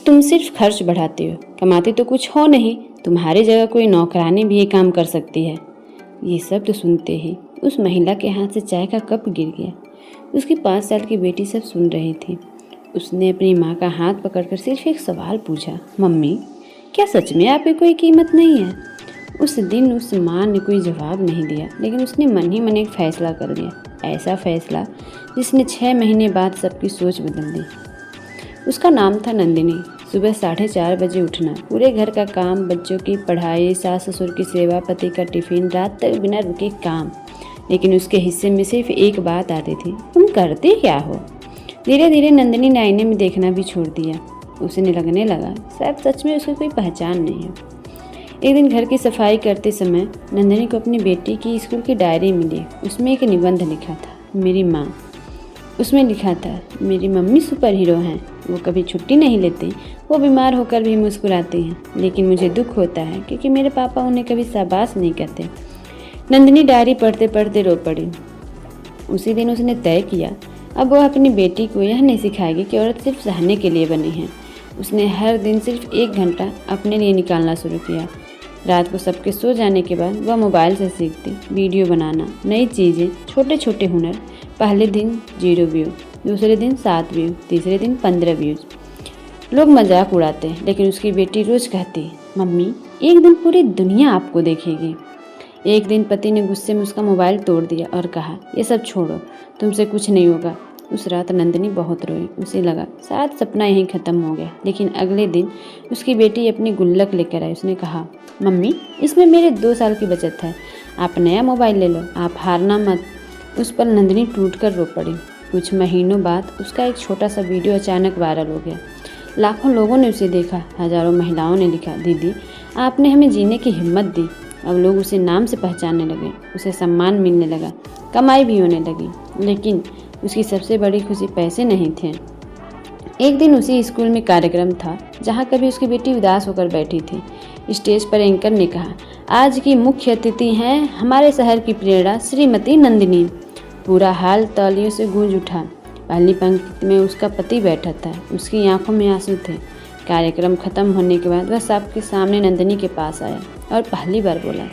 तुम सिर्फ खर्च बढ़ाते हो, कमाते तो कुछ हो नहीं। तुम्हारी जगह कोई नौकरानी भी ये काम कर सकती है। ये शब्द सुनते ही उस महिला के हाथ से चाय का कप गिर गया। उसकी 5 साल की बेटी सब सुन रही थी। उसने अपनी माँ का हाथ पकड़कर सिर्फ एक सवाल पूछा, मम्मी क्या सच में आपकी कोई कीमत नहीं है? उस दिन उस माँ ने कोई जवाब नहीं दिया, लेकिन उसने मन ही मन एक फैसला कर लिया। ऐसा फैसला जिसने 6 महीने बाद सबकी सोच बदल दी। उसका नाम था नंदिनी। सुबह 4:30 बजे उठना, पूरे घर का काम, बच्चों की पढ़ाई, सास ससुर की सेवा, पति का टिफिन, रात तक बिना रुके काम। लेकिन उसके हिस्से में सिर्फ एक बात आती थी, तुम करते क्या हो? धीरे धीरे नंदिनी ने आईने में देखना भी छोड़ दिया। उसे लगने लगा शायद सच में उसकी कोई पहचान नहीं है। एक दिन घर की सफाई करते समय नंदिनी को अपनी बेटी की स्कूल की डायरी मिली। उसमें एक निबंध लिखा था, मेरी माँ। उसमें लिखा था, मेरी मम्मी सुपर हीरो हैं, वो कभी छुट्टी नहीं लेती, वो बीमार होकर भी मुस्कुराती हैं, लेकिन मुझे दुख होता है क्योंकि मेरे पापा उन्हें कभी शाबाश नहीं कहते। नंदिनी डायरी पढ़ते पढ़ते रो पड़ी। उसी दिन उसने तय किया, अब वो अपनी बेटी को यह नहीं सिखाएगी कि औरत सिर्फ सहने के लिए बनी है। उसने हर दिन सिर्फ 1 घंटा अपने लिए निकालना शुरू किया। रात को सबके सो जाने के बाद वह मोबाइल से सीखती, वीडियो बनाना, नई चीज़ें, छोटे छोटे हुनर। पहले दिन 0 व्यू, दूसरे दिन 7 व्यू, तीसरे दिन 15 व्यूज। लोग मजाक उड़ाते, लेकिन उसकी बेटी रोज़ कहती, मम्मी एक दिन पूरी दुनिया आपको देखेगी। एक दिन पति ने गुस्से में उसका मोबाइल तोड़ दिया और कहा, ये सब छोड़ो, तुमसे कुछ नहीं होगा। उस रात नंदिनी बहुत रोई। उसे लगा शायद सपना यहीं ख़त्म हो गया। लेकिन अगले दिन उसकी बेटी अपनी गुल्लक लेकर आई। उसने कहा, मम्मी इसमें मेरे 2 साल की बचत है, आप नया मोबाइल ले लो, आप हारना मत। उस पर नंदिनी टूटकर रो पड़ी। कुछ महीनों बाद उसका एक छोटा सा वीडियो अचानक वायरल हो गया। लाखों लोगों ने उसे देखा। हजारों महिलाओं ने लिखा, दीदी आपने हमें जीने की हिम्मत दी। अब लोग उसे नाम से पहचानने लगे, उसे सम्मान मिलने लगा, कमाई भी होने लगी। लेकिन उसकी सबसे बड़ी खुशी पैसे नहीं थे। एक दिन उसी स्कूल में कार्यक्रम था जहाँ कभी उसकी बेटी उदास होकर बैठी थी। स्टेज पर एंकर ने कहा, आज की मुख्य अतिथि हैं हमारे शहर की प्रेरणा श्रीमती नंदिनी। पूरा हाल तालियों से गूंज उठा। पहली पंक्ति में उसका पति बैठा था, उसकी आंखों में आंसू थे। कार्यक्रम खत्म होने के बाद वह सबके सामने नंदिनी के पास आया और पहली बार बोला,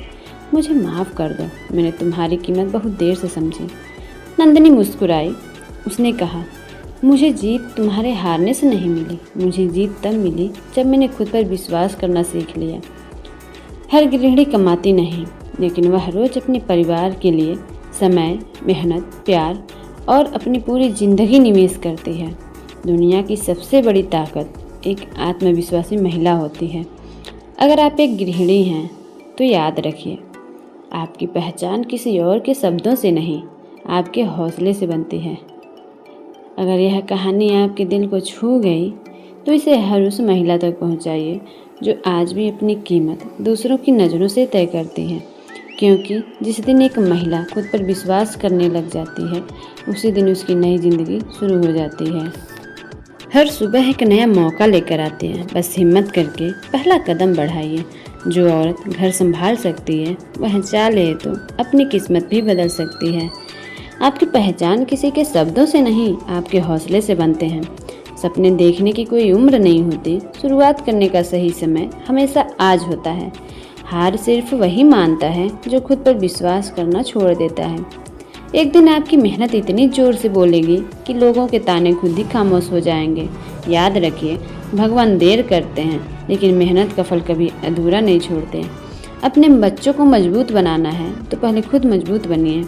मुझे माफ़ कर दो, मैंने तुम्हारी कीमत बहुत देर से समझी। नंदिनी मुस्कुराई। उसने कहा, मुझे जीत तुम्हारे हारने से नहीं मिली, मुझे जीत तब मिली जब मैंने खुद पर विश्वास करना सीख लिया। हर गृहिणी कमाती नहीं, लेकिन वह रोज़ अपने परिवार के लिए समय, मेहनत, प्यार और अपनी पूरी जिंदगी निवेश करती है। दुनिया की सबसे बड़ी ताकत एक आत्मविश्वासी महिला होती है। अगर आप एक गृहिणी हैं तो याद रखिए, आपकी पहचान किसी और के शब्दों से नहीं, आपके हौसले से बनती है। अगर यह कहानी आपके दिल को छू गई तो इसे हर उस महिला तक पहुंचाइए जो आज भी अपनी कीमत दूसरों की नज़रों से तय करती है। क्योंकि जिस दिन एक महिला खुद पर विश्वास करने लग जाती है, उसी दिन उसकी नई जिंदगी शुरू हो जाती है। हर सुबह एक नया मौका लेकर आते हैं, बस हिम्मत करके पहला कदम बढ़ाइए। जो औरत घर संभाल सकती है वह चाहे तो अपनी किस्मत भी बदल सकती है। आपकी पहचान किसी के शब्दों से नहीं, आपके हौसले से बनते हैं। सपने देखने की कोई उम्र नहीं होती, शुरुआत करने का सही समय हमेशा आज होता है। हार सिर्फ वही मानता है जो खुद पर विश्वास करना छोड़ देता है। एक दिन आपकी मेहनत इतनी जोर से बोलेगी कि लोगों के ताने खुद ही खामोश हो जाएंगे। याद रखिए, भगवान देर करते हैं, लेकिन मेहनत का फल कभी अधूरा नहीं छोड़ते। अपने बच्चों को मजबूत बनाना है तो पहले खुद मजबूत बनिए।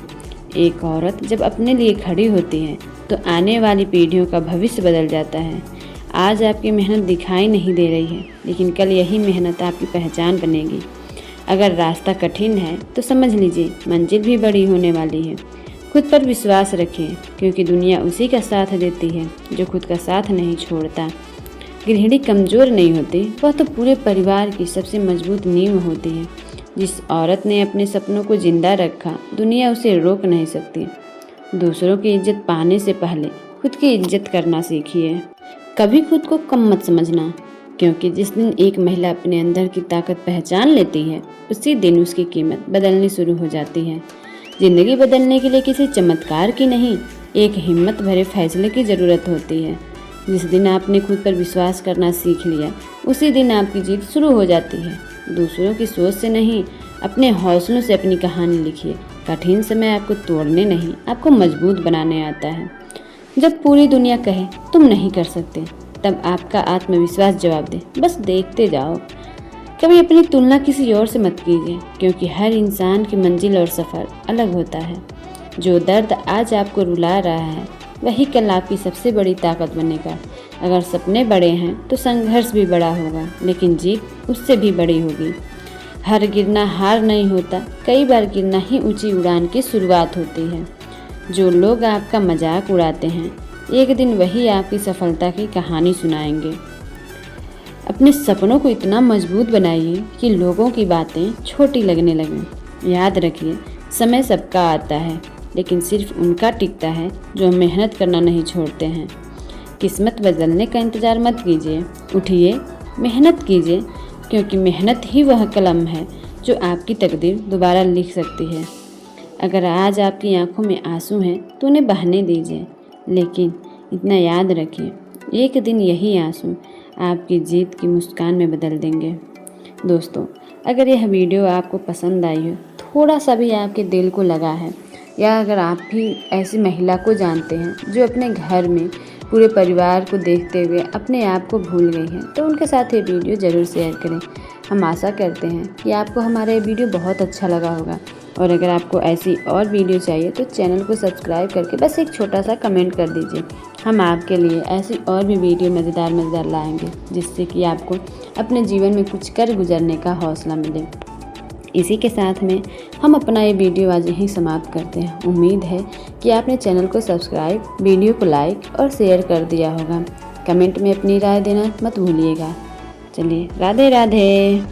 एक औरत जब अपने लिए खड़ी होती है तो आने वाली पीढ़ियों का भविष्य बदल जाता है। आज आपकी मेहनत दिखाई नहीं दे रही है, लेकिन कल यही मेहनत आपकी पहचान बनेगी। अगर रास्ता कठिन है तो समझ लीजिए मंजिल भी बड़ी होने वाली है। खुद पर विश्वास रखिए, क्योंकि दुनिया उसी का साथ देती है जो खुद का साथ नहीं छोड़ता। गृहिणी कमज़ोर नहीं होती, वह तो पूरे परिवार की सबसे मजबूत नींव होती है। जिस औरत ने अपने सपनों को जिंदा रखा, दुनिया उसे रोक नहीं सकती। दूसरों की इज्जत पाने से पहले खुद की इज्जत करना सीखिए। कभी खुद को कम मत समझना, क्योंकि जिस दिन एक महिला अपने अंदर की ताकत पहचान लेती है, उसी दिन उसकी कीमत बदलनी शुरू हो जाती है। जिंदगी बदलने के लिए किसी चमत्कार की नहीं, एक हिम्मत भरे फैसले की ज़रूरत होती है। जिस दिन आपने खुद पर विश्वास करना सीख लिया, उसी दिन आपकी जीत शुरू हो जाती है। दूसरों की सोच से नहीं, अपने हौसलों से अपनी कहानी लिखिए। कठिन समय आपको तोड़ने नहीं, आपको मजबूत बनाने आता है। जब पूरी दुनिया कहे तुम नहीं कर सकते, तब आपका आत्मविश्वास जवाब दे, बस देखते जाओ। कभी अपनी तुलना किसी और से मत कीजिए, क्योंकि हर इंसान की मंजिल और सफ़र अलग होता है। जो दर्द आज आपको रुला रहा है, वही कल आपकी सबसे बड़ी ताकत बनेगा। अगर सपने बड़े हैं तो संघर्ष भी बड़ा होगा, लेकिन जीत उससे भी बड़ी होगी। हर गिरना हार नहीं होता, कई बार गिरना ही ऊंची उड़ान की शुरुआत होती है। जो लोग आपका मजाक उड़ाते हैं, एक दिन वही आपकी सफलता की कहानी सुनाएंगे। अपने सपनों को इतना मजबूत बनाइए कि लोगों की बातें छोटी लगने लगें। याद रखिए, समय सबका आता है, लेकिन सिर्फ उनका टिकता है जो मेहनत करना नहीं छोड़ते हैं। किस्मत बदलने का इंतज़ार मत कीजिए, उठिए, मेहनत कीजिए, क्योंकि मेहनत ही वह कलम है जो आपकी तकदीर दोबारा लिख सकती है। अगर आज आपकी आंखों में आंसू हैं तो उन्हें बहने दीजिए, लेकिन इतना याद रखिए, एक दिन यही आंसू आपकी जीत की मुस्कान में बदल देंगे। दोस्तों, अगर यह वीडियो आपको पसंद आई हो, थोड़ा सा भी आपके दिल को लगा है, या अगर आप भी ऐसी महिला को जानते हैं जो अपने घर में पूरे परिवार को देखते हुए अपने आप को भूल गई हैं, तो उनके साथ ये वीडियो ज़रूर शेयर करें। हम आशा करते हैं कि आपको हमारा ये वीडियो बहुत अच्छा लगा होगा। और अगर आपको ऐसी और वीडियो चाहिए तो चैनल को सब्सक्राइब करके बस एक छोटा सा कमेंट कर दीजिए। हम आपके लिए ऐसी और भी वीडियो मज़ेदार लाएंगे, जिससे कि आपको अपने जीवन में कुछ कर गुजरने का हौसला मिले। इसी के साथ में हम अपना ये वीडियो आज यहीं समाप्त करते हैं। उम्मीद है कि आपने चैनल को सब्सक्राइब, वीडियो को लाइक और शेयर कर दिया होगा। कमेंट में अपनी राय देना मत भूलिएगा। चलिए, राधे राधे।